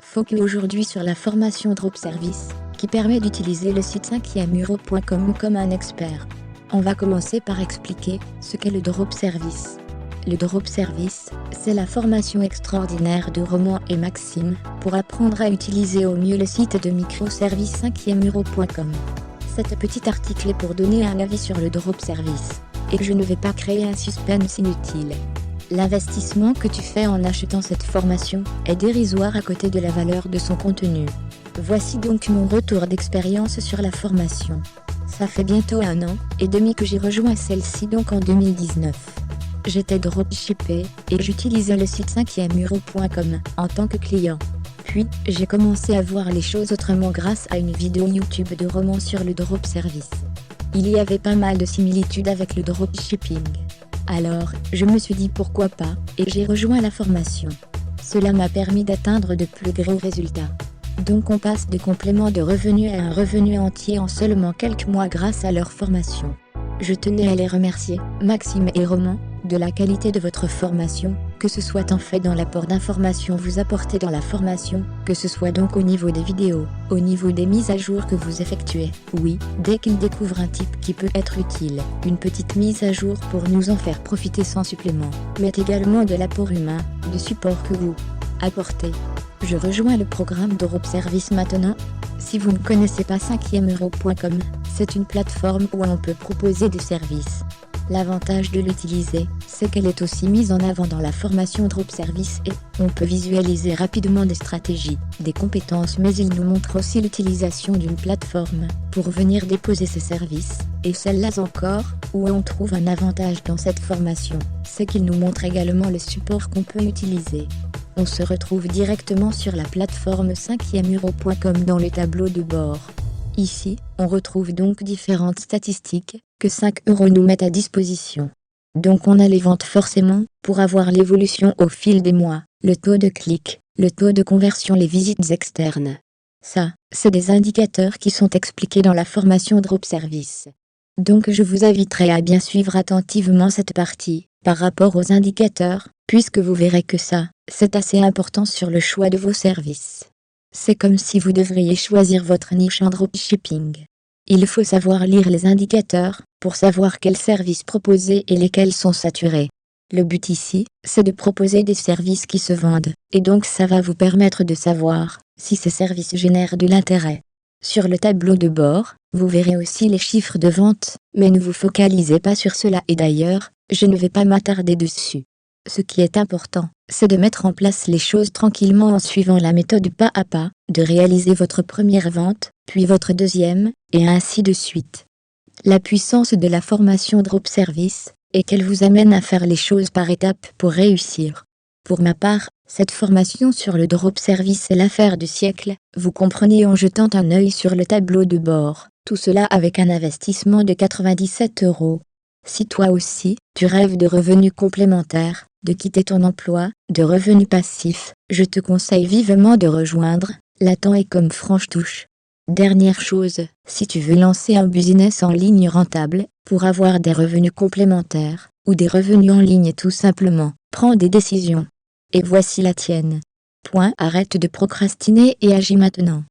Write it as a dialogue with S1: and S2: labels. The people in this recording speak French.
S1: Focus aujourd'hui sur la formation Drop Service, qui permet d'utiliser le site 5euro.com comme un expert. On va commencer par expliquer ce qu'est le Drop Service. Le Drop Service, c'est la formation extraordinaire de Roman et Maxime pour apprendre à utiliser au mieux le site de microservice 5euro.com. Cet petit article est pour donner un avis sur le Drop Service, et je ne vais pas créer un suspense inutile. L'investissement que tu fais en achetant cette formation est dérisoire à côté de la valeur de son contenu. Voici donc mon retour d'expérience sur la formation. Ça fait bientôt 1 an et demi que j'ai rejoint celle-ci, donc en 2019. J'étais dropshippé et j'utilisais le site 5euro.com en tant que client. Puis, j'ai commencé à voir les choses autrement grâce à une vidéo YouTube de Roman sur le Drop Service. Il y avait pas mal de similitudes avec le dropshipping. Alors, je me suis dit pourquoi pas, et j'ai rejoint la formation. Cela m'a permis d'atteindre de plus gros résultats. Donc on passe de complément de revenus à un revenu entier en seulement quelques mois grâce à leur formation. Je tenais à les remercier, Maxime et Roman, de la qualité de votre formation, que ce soit en fait dans l'apport d'informations vous apportez dans la formation, que ce soit donc au niveau des vidéos, au niveau des mises à jour que vous effectuez. Oui, dès qu'ils découvrent un type qui peut être utile, une petite mise à jour pour nous en faire profiter sans supplément, mais également de l'apport humain, de support que vous apportez. Je rejoins le programme Drop Service maintenant. Si vous ne connaissez pas 5euro.com, c'est une plateforme où on peut proposer des services. L'avantage de l'utiliser, c'est qu'elle est aussi mise en avant dans la formation Drop Service et on peut visualiser rapidement des stratégies, des compétences, mais il nous montre aussi l'utilisation d'une plateforme pour venir déposer ses services, et celle-là encore, où on trouve un avantage dans cette formation, c'est qu'il nous montre également le support qu'on peut utiliser. On se retrouve directement sur la plateforme 5euro.com dans le tableau de bord. Ici, on retrouve donc différentes statistiques que 5 € nous mettent à disposition. Donc on a les ventes forcément, pour avoir l'évolution au fil des mois, le taux de clic, le taux de conversion, les visites externes. Ça, c'est des indicateurs qui sont expliqués dans la formation Drop Service. Donc je vous inviterai à bien suivre attentivement cette partie, par rapport aux indicateurs, puisque vous verrez que ça, c'est assez important sur le choix de vos services. C'est comme si vous devriez choisir votre niche en dropshipping. Il faut savoir lire les indicateurs, pour savoir quels services proposer et lesquels sont saturés. Le but ici, c'est de proposer des services qui se vendent, et donc ça va vous permettre de savoir si ces services génèrent de l'intérêt. Sur le tableau de bord, vous verrez aussi les chiffres de vente, mais ne vous focalisez pas sur cela, et d'ailleurs, je ne vais pas m'attarder dessus. Ce qui est important, c'est de mettre en place les choses tranquillement en suivant la méthode pas à pas, de réaliser votre première vente, puis votre deuxième, et ainsi de suite. La puissance de la formation Drop Service est qu'elle vous amène à faire les choses par étapes pour réussir. Pour ma part, cette formation sur le Drop Service est l'affaire du siècle, vous comprenez, en jetant un œil sur le tableau de bord, tout cela avec un investissement de 97 €. Si toi aussi, tu rêves de revenus complémentaires, de quitter ton emploi, de revenus passifs, je te conseille vivement de rejoindre, la temps est comme franche touche. Dernière chose, si tu veux lancer un business en ligne rentable, pour avoir des revenus complémentaires, ou des revenus en ligne tout simplement, prends des décisions. Et voici la tienne. Arrête de procrastiner et agis maintenant.